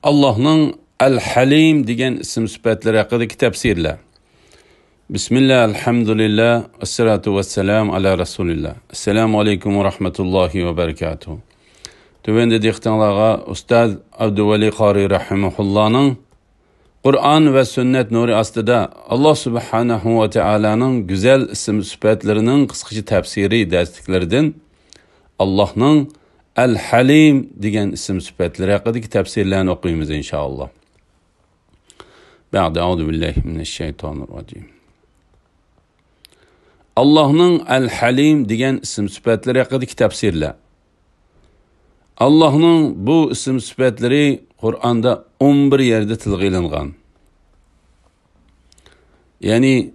Allah'ın El-Halim degan ism sifatlari haqidagi tafsirlar. Bismillah, elhamdülillah, esselatu vesselam ala Rasulillah. Assalamu alaikum ve rahmetullahi ve berekatuhu. Tövende diktanlağa Ustaz Abduvali Qari rahimahullah'ın Kur'an ve sünnet nuri astida Allah subhanahu ve ta'ala'nın güzel isim sifatlarının kısaca tafsiri dersliklerinden Allah'ın El-Halim degan ism sifatları haqidagi tafsirlarni o'qiymiz inshaalloh. Ba'da a'udhu billahi mineşşeytanirracim. Allah'ın El-Halim degan ism sifatları haqidagi tafsirlar. Allah'ın bu ism sifatları Kur'an'da 11 yerde tilga ilingan. Yani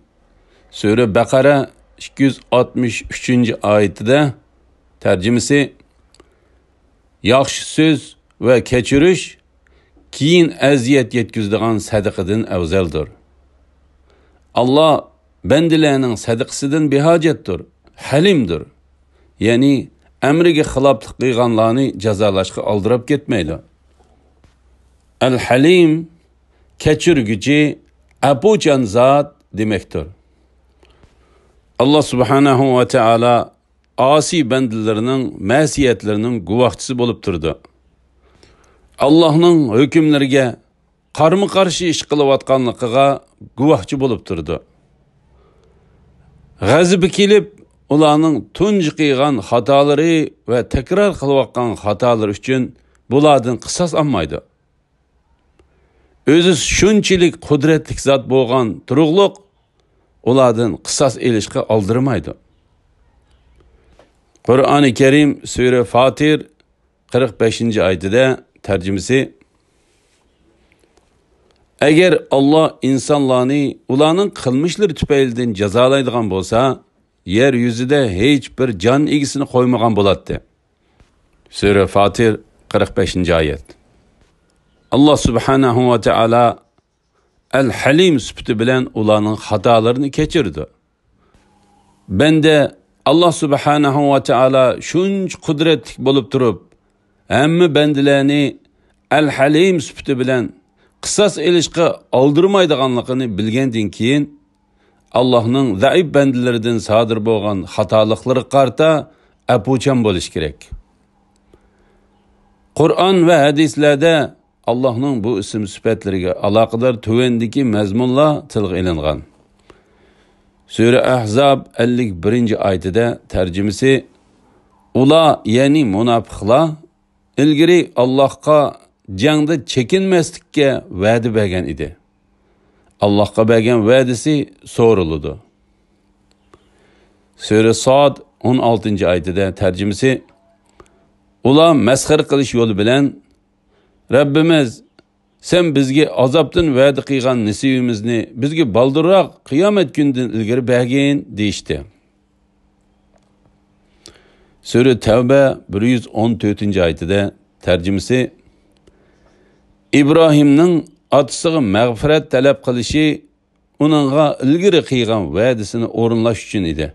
Sure Bakara 263. ayetida tercümesi yaxshi söz ve keçirish keyin aziyat yetkizadigan sadaqadan afzaldir. Allah bandalarning sadaqasidan behojatdir, halimdir. Yani amriga xiloflik qilganlarni jazolashga oldirib ketmaydi. Al-Halim keçirguchi, apuchan zot demektir. Allah subhanahu ve taala asi bandalarının masiyatlarının guvohchisi bo'lib turdi. Allah'ın hükümleriga qarshi ish qilayotganligiga guvohchi bo'lib turdi. G'azabi kelib, ularning tunji qilgan xatolari va takror qilayotgan xatolar uchun bulardan qisos olmaydi. O'zi shunchalik qudratli zot bo'lgan turug'liq ulardan qisos elishga oldirmaydi. Kur'an-ı Kerim Sure Fatir 45. ayetida tercümesi Eğer Allah insanlarni ularning qilmishlari tufaylidan jazolaydigan bo'lsa, yer yuzida hech bir jon egisini qo'ymagan bo'ladi. Sure Fatir 45. ayet. Allah subhanahu ve taala El-Halim sifati bilan ularning xatolarini kechirdi. Bende Allah subhanahu ve taala shunch qudratli bo'lib turib, hamma bandalarni Al-Halim sifati bilan qisos elishga oldirmaydiganligini bilgandan keyin Allohning zaif bandalaridan sodir bo'lgan xatoliklari qarta apuchan bo'lish kerak. Qur'on va hadislarda Allohning bu ism sifatlariga aloqador tuvandagi mazmunlar tilga ilingan. Sure Ahzab 51. ayetida tercümesi Ula yani munafiqlar ilgiri Allah'a jangda chekinmaslikka va'da bergan edi. Allohga bergan va'dasi so'rildi. Sure Sad 16. ayetida tercümesi Ula masxar qilish yo'li bilan Rabbimiz sen bizge azaptın va'da qilgan nasibimizni bizge baldırroq qiyomat kunidan ilgari bergin deyishdi. Sure Tavba 114. ayetida tercümesi İbrahimning otasiga mag'firat talab qilishi uningga ilgari qilgan va'dasini o'rinlash uchun edi.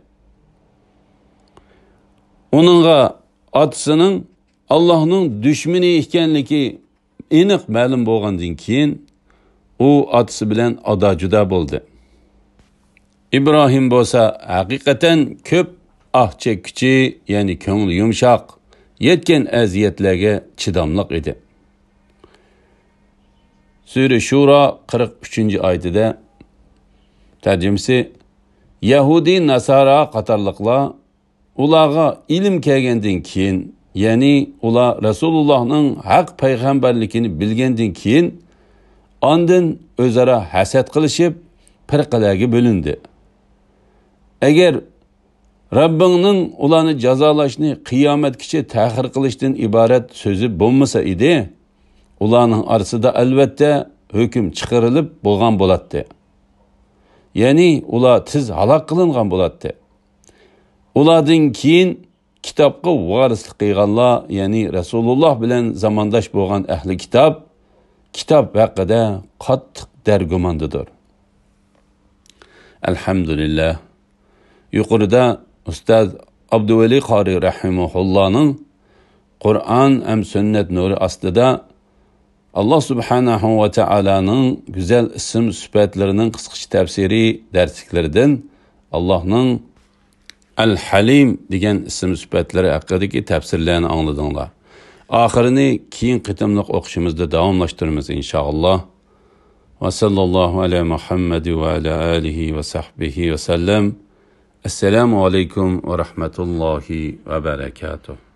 Uningga otasining Allohning dushmani ekanligi aniq ma'lum bo'lgandan keyin u otasi bilan juda bo'ldi. İbrahim bo'lsa haqiqatan ko'p chekkuchi, ya'ni ko'ngli yumshoq, yetgan aziyatlarga chidamliq edi. Sure Shura 43. ayetida tercümesi Yahudi Nasara qatorliqlar ularga ilm kelgandan keyin, ya'ni ular Rasulullahning haq payg'ambarligini bilgandan keyin ondan o'zaro hasad qilishib firqalarga bo'lindi. Agar Rabbingning ularni jazolashni qiyomatgacha ta'xir qilishdan iborat so'zi bo'lmasa edi, ularning orasida albatta hukm chiqarilib bo'lgan bo'ladi. Ya'ni ular tiz halok qilingan bo'ladi. Ulardan keyin kitobga varislik qilganlar, ya'ni Rasululloh bilan zamondosh bo'lgan ahli kitob haqida qattiq dargumondidir. Elhamdülillah. Yuqorida Ustaz Abduvali Qari rahimahullah'ning Kur'an hem sünnet nuri astida Allah subhanahu ve Taala'nın güzel isim sıfatlarının kıskıç tefsiri dersliklerden Allah'ın El-Halim degan isim sıfatları hakkındaki tefsirlerini anladınlar. Ahirini keyin qitimliq o'qishimizda davomlashtiramiz inshaalloh. Ve sallallahu ala Muhammad ve ala alihi ve sahbihi ve sellem. Esselamu aleyküm ve rahmetullahi ve berekatuhu.